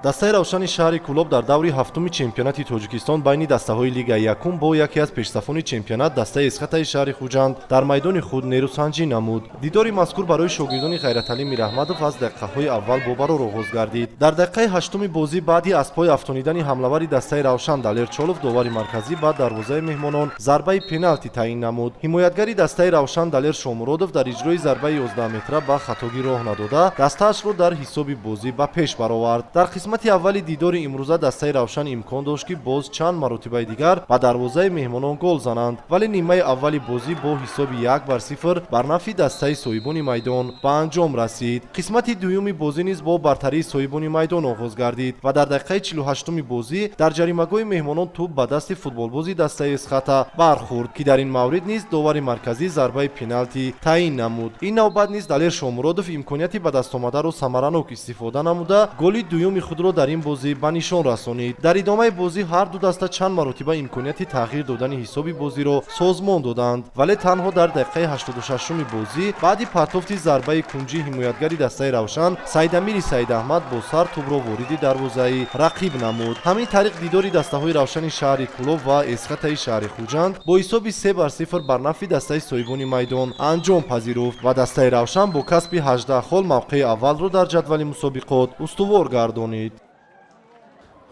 дастаи Равшани шаҳри Кӯлоб дар даври ҳафтуми чемпионати Тоҷикистон байни дастаҳои Лигаи Якум бо яке аз пешсафони чемпионат дастаи Эсхатаи шаҳри Хуҷанд дар майдони худ нерӯсанҷӣ намуд. Дидори мазкур барои шогирдони Ғайраталӣ Мираҳмадов аз дақиқаҳои аввал бобарор оғоз гардид. Дар дақиқаи ҳаштуми бозӣ баъди аз пой афтонидани ҳамлавари дастаи Равшан Далер Чолов довари марказӣ ба дарвозаи меҳмонон зарбаи пеналти таъин намуд. ҳимоятгари дастаи Равшан Далер Шомуродов дар иҷрои зарбаи 11 метра ба хатогӣ роҳ надода дастаашро дар ҳисоби бозӣ ба пеш баровард. Дар қисмати аввали дидори имрӯза дастаи Равшан имкон дошт ки боз чанд маротибаи дигар ба дарвозаи меҳмонон гол зананд, вале нимаи аввали бозӣ бо ҳисоби 1-0 бар нафъи дастаи соҳибони майдон ба анҷом расид. қисмати дуюми бозӣ низ бо бартарии соҳибони майдон оғоз гардид ва дар дақиқаи 48-уми бозӣ дар ҷаримагоҳи меҳмонон туп ба дасти футболбози дастаи Эсхата бархӯрд, ки дар ин маврид низ довари марказӣ зарбаи пеналти таъин намуд. ин навбат низ Далер Шомуродов имконияти ба дастомадаро самаранок истифода намуда голи дуюми худро дар ин бозӣ ба нишон расонид. Дар идомаи бозӣ ҳар ду даста чанд маротиба имконияти тағйир додани ҳисоби бозиро созмон доданд, вале танҳо дар дақиқаи 86-уми бозӣ баъди партофти зарбаи кунҷи ҳимоятгари дастаи Равшан Саидамири Саидаҳмад бо сар тӯбро вориди дарвозаи рақиб намуд. ҳамин тариқ дидори дастаҳои Равшани шаҳри Кӯлоб ва Эсхатаи шаҳри Хуҷанд бо ҳисоби 3-0 бар нафъи дастаи соҳибони майдон анҷом пазируфт ва дастаи Равшан бо касби 18 хол мавқеи аввалро дар ҷадвали мусобиқот устувор гардонид.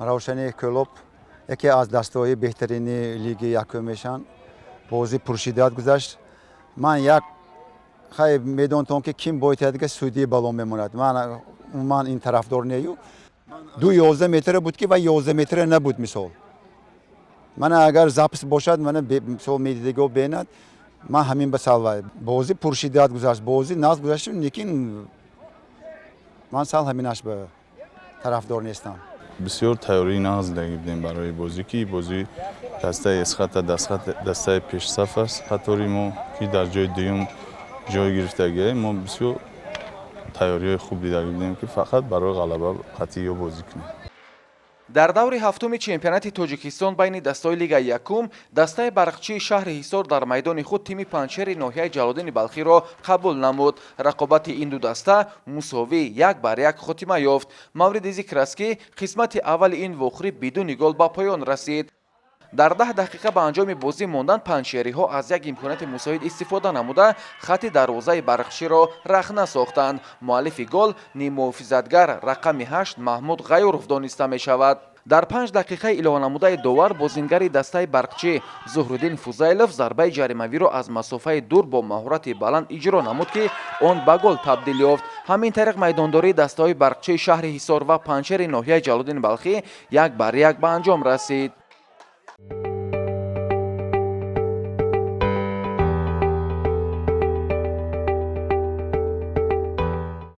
Равшани Кӯлоб яке аз дастаҳои беҳтарини Лиги Якумешанд. Бозӣ пуршиддат гузашт. Ман як хай медонтон ки ким бояд ки судии балон мемонад. Ман ин тарафдор нею. 2-11 метр буд ки ва 11 метр набуд мисол. Мана агар запис бошад, мана мисол медидего бенад. Ман ҳамин ба салва. Бозӣ пуршиддат гузашт. Бозӣ нағз гузашт, лекин ман сал ҳаминаш ба тарафдор нестам. بسیار تیاری نغز داریم برای بازی که بازی دسته اسخط دسته پیش صف است. خطاری ما که در جای دوم جای گرفته گیره ما بسیار تیاری خوبی داریم که فقط برای غلبه قطعی بازی کنیم. در دور هفتم چمپیونات تاجیکستان بین دستای لیگ یکم دستای برقچی شهر حصار در میدان خود تیم پنجشر ناحیه جلالدین بلخی را قبول نمود. رقابت این دو دسته مساوی 1-1 خاتمه یافت. مورد ذکر است که قسمت اول این واخری بدون گل به پایان رسید. در 10 دقیقه به انجام بازی ماندن پنجشری ها از یک امکانات مساعد استفاده نموده خط دروازه برقچی را رخنه ساختند. مؤلف گل نیمه‌محافظتگر رقم 8 محمود غیورов دانسته می شود. در 5 دقیقه اعلام نموده داور بازیگری دستای برقچی زهرالدین فوزایلوف ضربه جریمه‌ای را از مسافه دور با مهارت بلند اجرا نمود که آن به گل تبدیل یافت. همین طریق میدانداری دستای برقچی شهر حصار و پنجشر ناحیه جلالدین بلخی 1-1 به انجام رسید.